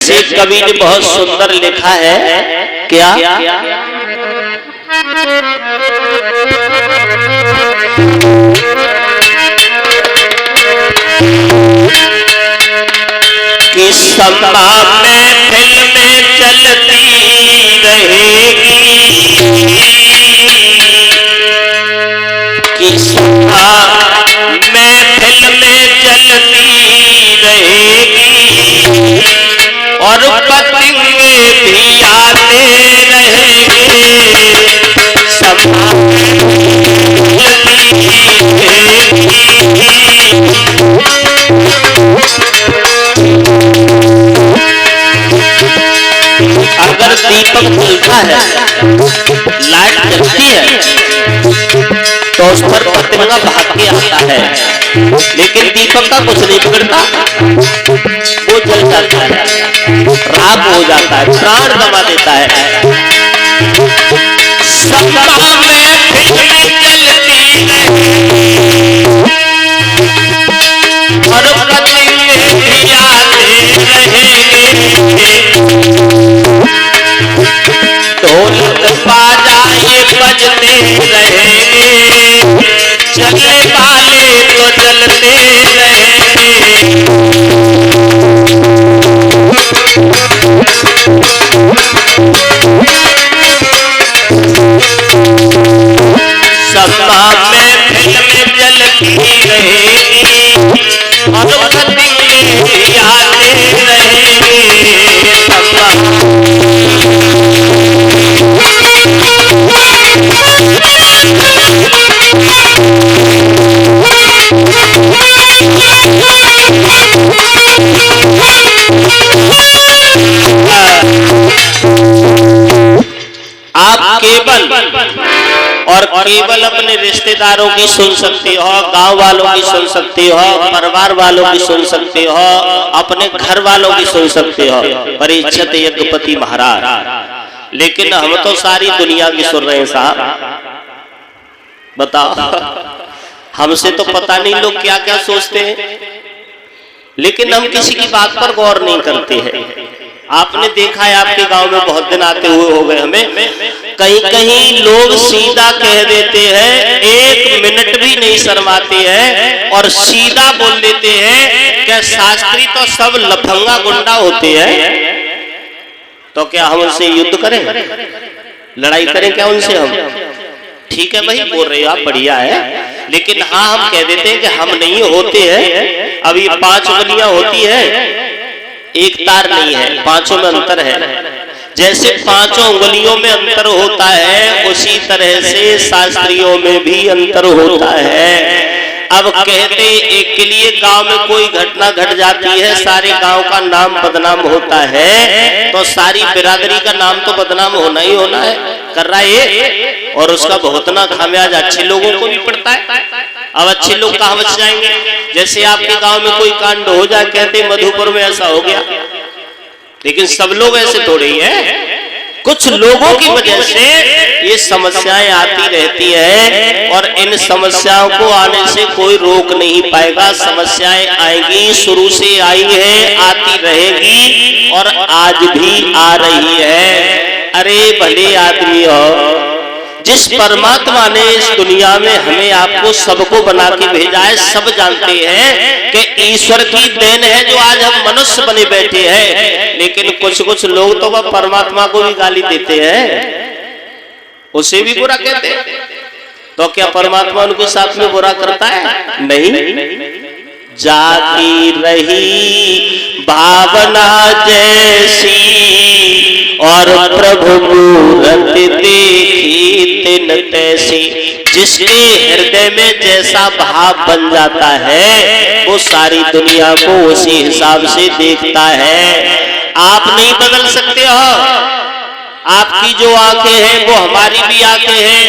जैसे कवि ने बहुत सुंदर लिखा है, क्या कि समा महफिल में चलती रहेगी, कि समा महफिल में चलती रहेगी और पतंगे भी आते रहेंगे, समा अगर दीपक जलता है, लाइट जलती है, तो उस पर पतंगा भाग के आता है, लेकिन दीपक का कुछ नहीं बिगड़ता, वो जल जाता है, राख हो जाता है, प्राण गंवा देता है। समा महफिल में जलती और पतंगे भी आते रहेंगे, ढोलक बाजाए बजते रहेंगे, चलने वाले तो चलते रहेंगे। समा महफिल में जलती रहेगी और पतंगे भी आते रहेंगे, समा आप केवल अपने रिश्तेदारों की सुन सकते हो, गांव वालों की सुन सकते हो, परिवार वालों की सुन सकते हो, अपने घर वालों की सुन सकते हो, परीक्षित यज्ञपति महाराज, लेकिन हम तो सारी दुनिया की सुन रहे हैं साहब। बताओ, हमसे तो पता नहीं लोग क्या क्या सोचते हैं, लेकिन हम किसी की बात पर गौर नहीं करते हैं। आपने देखा है, आपके गांव में बहुत दिन आते हुए हो गए हमें, कहीं कहीं लोग सीधा कह देते हैं, एक मिनट भी नहीं शर्माते हैं और सीधा बोल देते हैं कि शास्त्री तो सब लफंगा गुंडा होते हैं, तो क्या हम उनसे युद्ध करें, लड़ाई करें क्या उनसे हम? ठीक है भाई, बोल रहे हो आप, बढ़िया है, लेकिन हाँ हम कह देते हैं कि हम नहीं होते हैं। अब ये 5 उंगलियां होती है, एक तार नहीं है, 5 में अंतर है। जैसे 5 उंगलियों में अंतर होता है, उसी तरह से शास्त्रियों में भी अंतर होता है। अब कहते एक के लिए गांव में कोई घटना घट जाती है, सारे गांव का नाम बदनाम होता है, तो सारी बिरादरी का नाम तो बदनाम होना ही होना है, कर रहा है, और उसका भुगतना खामियाजा अच्छे लोगों को भी पड़ता है। अब अच्छे लोग कहाँ बच जाएंगे? जैसे आपके गांव में कोई कांड हो जाए, कहते मधुपुर में ऐसा हो गया, लेकिन सब लोग ऐसे थोड़े ही हैं, कुछ लोगों की वजह से ये समस्याएं आती रहती है, और इन समस्याओं को आने से कोई रोक नहीं पाएगा। समस्याएं आएंगी, शुरू से आई है, आती रहेगी और आज भी आ रही है। अरे भले आदमी हो, जिस परमात्मा ने इस दुनिया में हमें आपको सबको बना के भेजा है, सब जानते हैं कि ईश्वर की देन है जो आज हम मनुष्य बने बैठे हैं, लेकिन कुछ लोग तो वह परमात्मा को भी गाली देते हैं, उसे भी बुरा कहते हैं। तो क्या परमात्मा उनके साथ में बुरा करता है? नहीं। जाती रही भावना जैसी और प्रभु मूरत देखी तिन तैसी। जिसके हृदय में जैसा भाव बन जाता है, वो सारी दुनिया को उसी हिसाब से देखता है। आप नहीं बदल सकते हो, आपकी जो आंखें हैं वो हमारी भी आंखें हैं,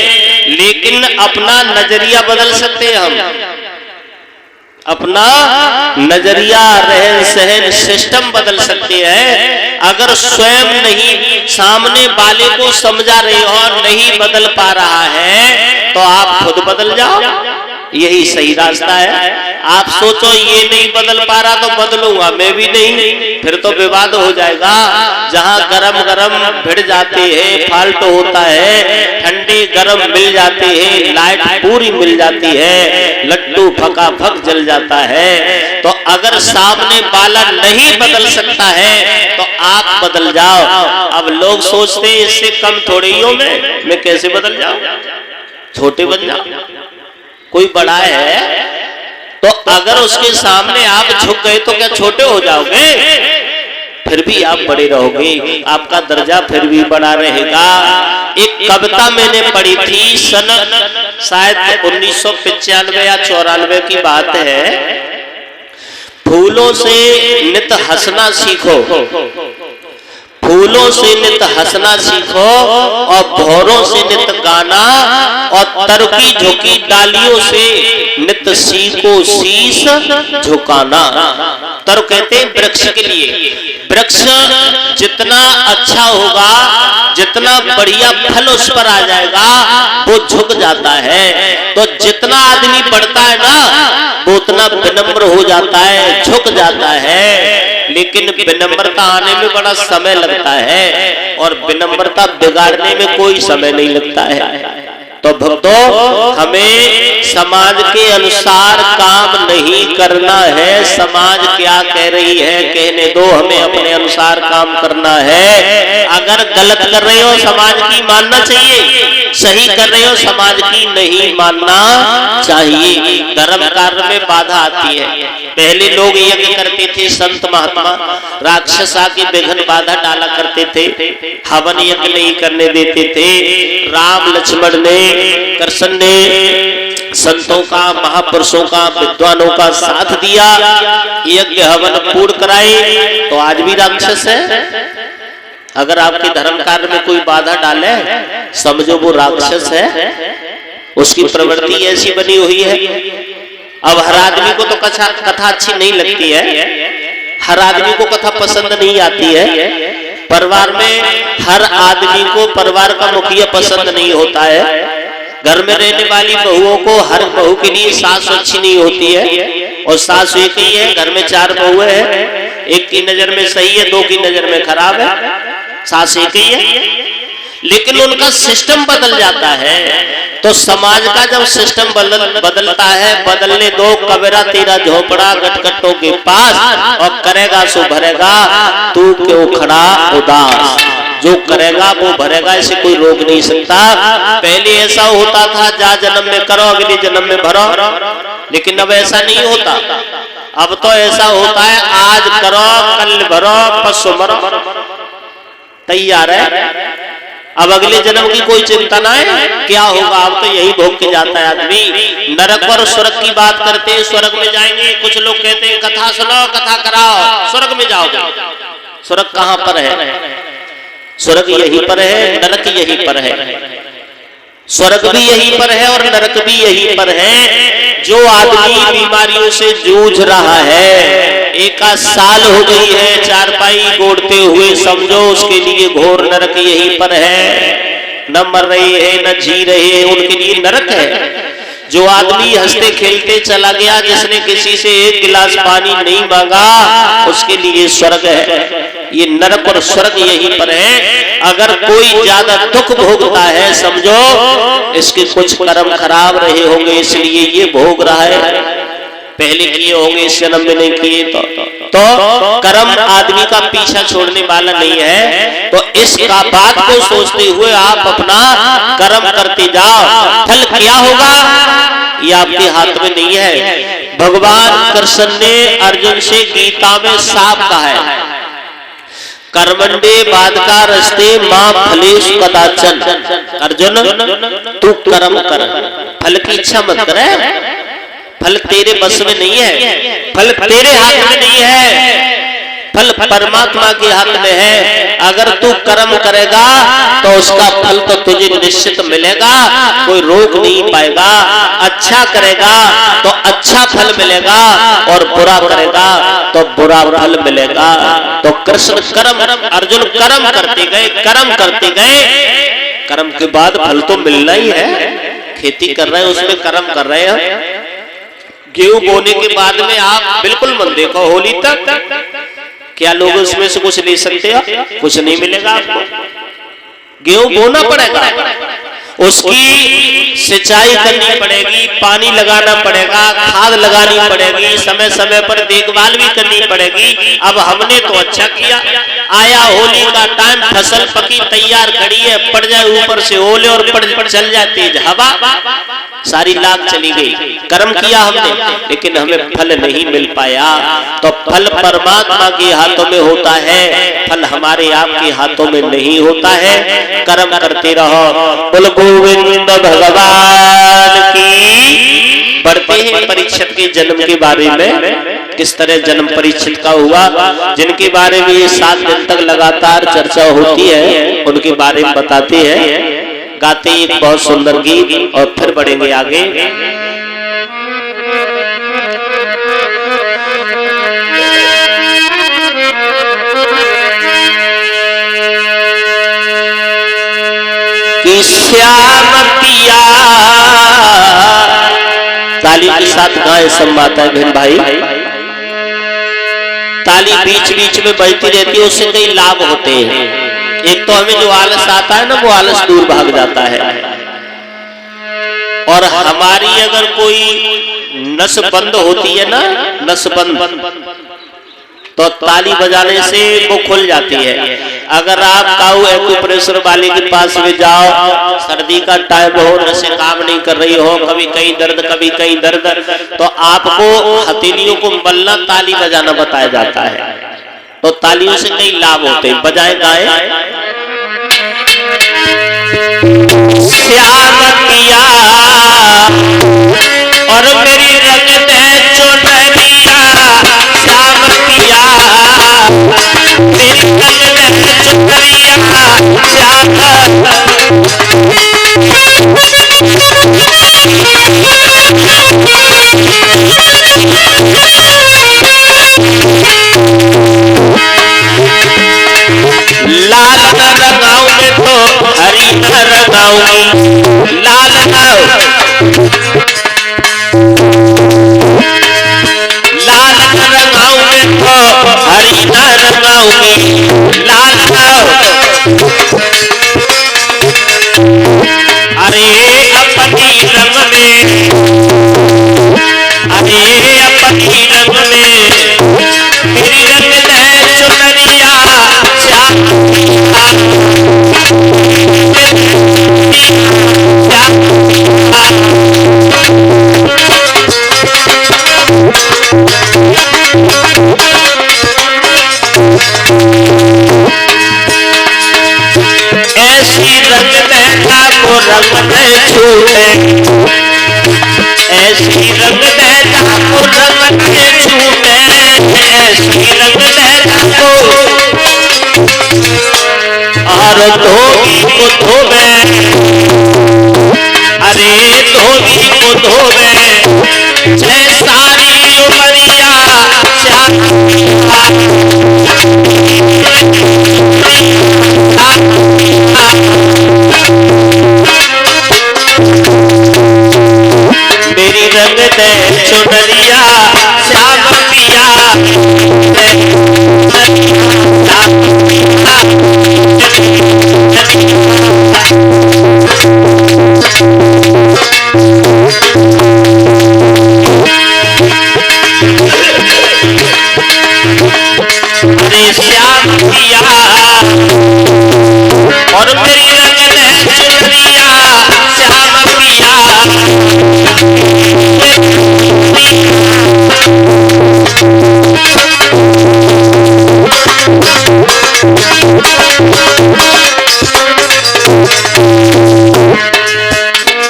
लेकिन अपना नजरिया बदल सकते हैं हम, अपना नजरिया, रहन सहन, सिस्टम बदल सकते हैं। अगर स्वयं नहीं सामने वाले को समझा रहे हो, नहीं बदल पा रहा है, तो आप खुद बदल जाओ। यही सही रास्ता है। आप सोचो ये नहीं बदल पा रहा तो बदलूंगा, मैं भी नहीं, फिर तो विवाद हो जाएगा। जहां गरम गरम भिड़ जाते हैं, फाल्ट होता है, ठंडे गरम मिल जाते हैं, लाइट पूरी मिल जाती है, लट्टू फकाफक जल जाता है। तो अगर सामने वाला नहीं बदल सकता है तो आप बदल जाओ। अब लोग सोचते हैं इससे कम थोड़ी हो मैं कैसे बदल जाऊं, छोटे बन जाओ। कोई बड़ा है तो अगर उसके सामने आप झुक गए तो क्या छोटे हो जाओगे? फिर भी आप बड़े रहोगे, आपका दर्जा फिर भी बड़ा रहेगा। एक कविता मैंने पढ़ी थी सन शायद 1995 या 94 की बात है। फूलों से नित हंसना सीखो, फूलों से नित हंसना सीखो, और भौरों से नित गाना, और तरकी झुकी डालियों से नित सीखो शीश झुकाना। तर कहते हैं वृक्ष के लिए, वृक्ष जितना अच्छा होगा, जितना बढ़िया फल उस पर आ जाएगा वो झुक जाता है। तो जितना आदमी बढ़ता है ना वो उतना विनम्र हो जाता है, झुक जाता है। लेकिन विनम्रता आने में बड़ा समय लगता है और विनम्रता बिगाड़ने में कोई समय नहीं लगता है। तो भक्तों, हमें समाज के अनुसार काम नहीं करना है। समाज क्या कह रही है कहने दो, हमें अपने अनुसार काम करना है। अगर गलत कर रहे हो समाज की मानना चाहिए, सही कर रहे हो समाज की नहीं मानना चाहिए। धर्म कार्य में बाधा आती है। पहले लोग यज्ञ करते थे, संत महात्मा, राक्षस आके विघ्न बाधा डाला करते थे, हवन यज्ञ नहीं करने देते थे। राम लक्ष्मण ने, कृष्ण ने संतों का, महापुरुषों का, विद्वानों का साथ दिया, यज्ञ हवन पूर्ण कराए। तो आज भी राक्षस है। अगर आपके धर्म कार्य में कोई बाधा डाले समझो वो राक्षस है, उसकी प्रवृत्ति ऐसी बनी हुई है। अब हर आदमी को तो कथा अच्छी नहीं लगती है, हर आदमी को कथा पसंद नहीं आती है। परिवार में हर आदमी को परिवार का मुखिया पसंद नहीं होता है। घर में रहने वाली बहुओं को हर बहू के लिए सास अच्छी नहीं होती है, और सास एक ही है, घर में 4 बहुएं हैं, एक की नजर में सही है, 2 की नजर में खराब है, सास एक ही है। लेकिन उनका सिस्टम बदल जाता है। तो समाज का जब सिस्टम बदलता है, बदलने दो। कबीरा तेरा झोपड़ा गटगटों के पास, और करेगा सो भरेगा, तू क्यों खड़ा उदास। जो करेगा वो भरेगा, इसे कोई रोक नहीं सकता। पहले ऐसा होता था, जा जन्म में करो अगले जन्म में भरो, लेकिन अब ऐसा नहीं होता। अब तो ऐसा होता है, आज करो कल भरो परसों मरो, तैयार है। अब अगले जन्म की कोई चिंता ना है, क्या होगा अब तो यही भोग के जाता है आदमी। नरक और स्वर्ग की बात करते हैं, स्वर्ग में जाएंगे। कुछ लोग कहते हैं कथा सुनो, कथा कराओ, स्वर्ग में जाओगे। स्वर्ग कहाँ पर है? स्वर्ग यहीं पर है, नरक यहीं पर है। स्वर्ग भी यहीं पर है और नरक भी यहीं पर है। जो आदमी बीमारियों से जूझ रहा है, 1 साल हो गई है चारपाई गोड़ते हुए, समझो उसके लिए घोर नरक यहीं पर है। न मर रहे हैं न जी रहे हैं, उनके लिए नरक है। जो आदमी हंसते खेलते चला गया, जिसने किसी से 1 गिलास पानी नहीं मांगा, उसके लिए स्वर्ग है। ये नरक और स्वर्ग यहीं पर है। अगर कोई ज्यादा दुख भोगता है, समझो इसके कुछ कर्म खराब रहे होंगे, इसलिए ये भोग रहा है। पहले किए होंगे, इस जन्म में नहीं किए तो कर्म आदमी का पीछा छोड़ने वाला नहीं है। तो इस बात को सोचते हुए आप अपना कर्म करते जाओ। फल क्या होगा ये आपके हाथ में नहीं है। भगवान कृष्ण ने अर्जुन से गीता में साफ कहा है, कर्मंडे बाधका रस्ते मां फलेश कदाचन। अर्जुन तू कर्म कर, फल की इच्छा मत करे। फल तेरे बस में नहीं है, फल तेरे हाथ में नहीं है, फल परमात्मा के हाथ में है। अगर तू कर्म करेगा तो उसका फल तो तुझे निश्चित मिलेगा, कोई रोक नहीं पाएगा। अच्छा करेगा तो अच्छा फल मिलेगा, और बुरा करेगा तो बुरा फल मिलेगा। तो कृष्ण कर्म, अर्जुन कर्म करते गए, कर्म करते गए। कर्म के बाद फल तो मिलना ही है। खेती कर रहे हैं उसमें कर्म कर रहे हैं, गेहूं बोने के बाद में आप बिल्कुल मन देखो होली तक क्या लोग उसमें से कुछ ले सकते हो? कुछ नहीं मिलेगा आपको। गेहूं बोना पड़ेगा, उसकी सिंचाई करनी पड़ेगी, पानी लगाना पड़ेगा, खाद लगानी पड़ेगी, समय समय पर देखभाल भी करनी पड़ेगी। अब हमने तो अच्छा किया, आया होली का टाइम, फसल पकी तैयार खड़ी है, पड़ जाए ऊपर से ओले और पड़ चल जाए तेज हवा, सारी लाख चली गई। कर्म किया हमने लेकिन हमें फल नहीं मिल पाया। तो फल परमात्मा के हाथों में होता है, फल हमारे आपके हाथों में नहीं होता है। कर्म करते रहो। बोल गोविंद भगवान की। बढ़ते हैं परीक्षित के जन्म के बारे में, किस तरह जन्म परीक्षित का हुआ, जिनके बारे में ये 7 दिन तक लगातार चर्चा होती है, उनके बारे में बताते हैं। गाते एक बहुत सुंदर गीत और फिर बढ़ेंगे आगे। कि श्याम पिया, ताली के साथ गाए संवाता है बहन भाई। ताली बीच बीच में बजती रहती है, उससे कई लाभ होते हैं। एक तो हमें जो आलस आता है ना, वो आलस दूर भाग जाता है। और हमारी अगर कोई नस बंद होती है ना, नस बंद, तो ताली बजाने से वो खुल जाती है। अगर आप काऊ एक्यूप्रेशर वाले के पास में जाओ, सर्दी का टाइम हो, नसें काम नहीं कर रही हो, कभी कहीं दर्द कभी कहीं दर्द, तो आपको हथेलियों को मलना, ताली बजाना बताया जाता है। तो तालियों से कई लाभ होते हैं। बजाए गाए। श्याम पिया और मेरी रंग दे चुनरिया, श्याम पिया मेरी रंग दे चुनरिया, श्याम लाल न रंगाऊंगी तो हरी न रंगाऊंगी, लाल लाल न रंगाऊंगी तो हरी न रंगाऊंगी, लाल अरे अपनी रंग में, अरे अपनी रंग में मेरी रंग दे चुनरिया, ऐसी रंग देना को रंग न छूटे, ऐसी रंग देना को रंग न छूटे, ऐसी रंग देना को और धोबी को धोवे, अरे धोबी को धोवे, जय सारी उमरिया, मेरी रंग दे चुनरिया, श्याम पिया अरे श्याम पिया और मेरी रंग दे चुनरिया, श्याम पिया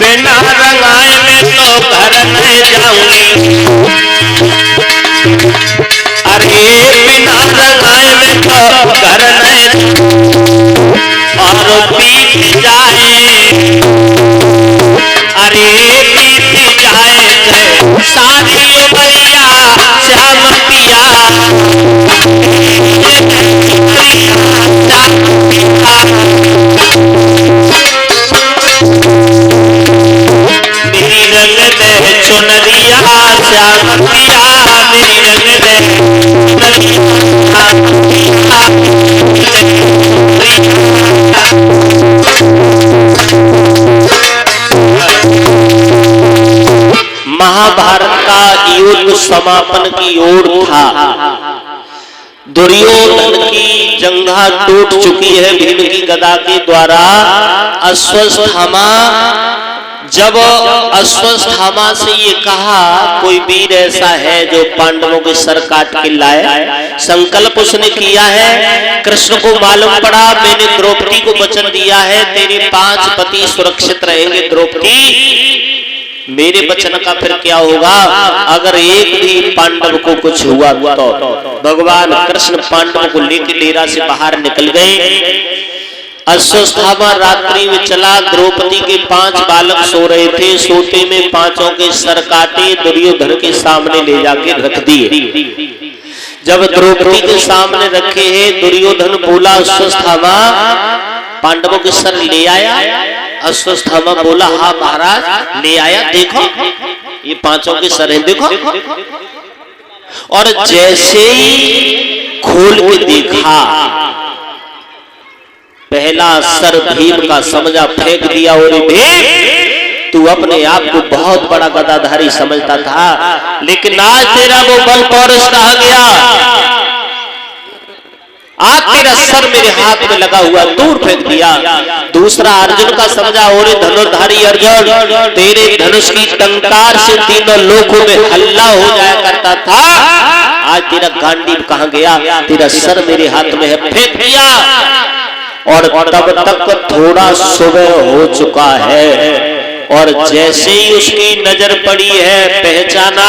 बिना रंगाए में तो घर नहीं जाऊंगी, अरे बिना रंगाए में तो घर नहीं, और बीत जाए, अरे बीत जाए सारी उमरिया, श्याम पिया मेरी रंग दे चुनरिया, श्याम समापन की ओर था। दुर्योधन की जंघा टूट चुकी है भीम की गदा के द्वारा। अश्वत्थामा, जब अश्वत्थामा से ये कहा कोई वीर ऐसा है जो पांडवों के सर काट के लाए, संकल्प उसने किया है। कृष्ण को मालूम पड़ा मैंने द्रौपदी को वचन दिया है तेरे 5 पति सुरक्षित रहेंगे द्रौपदी, मेरे वचन का फिर क्या होगा अगर एक भी पांडव को कुछ हुआ तो। भगवान कृष्ण पांडवों को लेकर डेरा से बाहर निकल गए। अश्वत्थामा रात्रि में चला, द्रौपदी के 5 बालक सो रहे थे, सोते में 5 के सर काटे दुर्योधन के सामने ले जाके रख दिए। जब द्रौपदी के सामने रखे हैं दुर्योधन बोला अश्वत्थामा पांडवों के सर ले आया? अश्वत्थामा बोला हाँ महाराज ले आया, देखो ये 5 के सर हैं देखो। और जैसे ही खोल के देखा पहला सर भीम का समझा फेंक दिया। और भीम तू अपने आप को बहुत बड़ा गदाधारी समझता था, लेकिन आज तेरा वो बल पौरुष रह गया। आज तेरा सर मेरे हाथ में लगा हुआ दूर फेंक दिया। दूसरा अर्जुन का समझा और धनुर्धारी अर्जुन तेरे धनुष की टंकार से तीनों लोकों में हल्ला हो जाया करता था, आज तेरा गांडीव कहां गया? तेरा सर मेरे हाथ में है, फेंक दिया। और तब तक थोड़ा सुबह हो चुका है और जैसे ही उसकी नजर पड़ी है पहचाना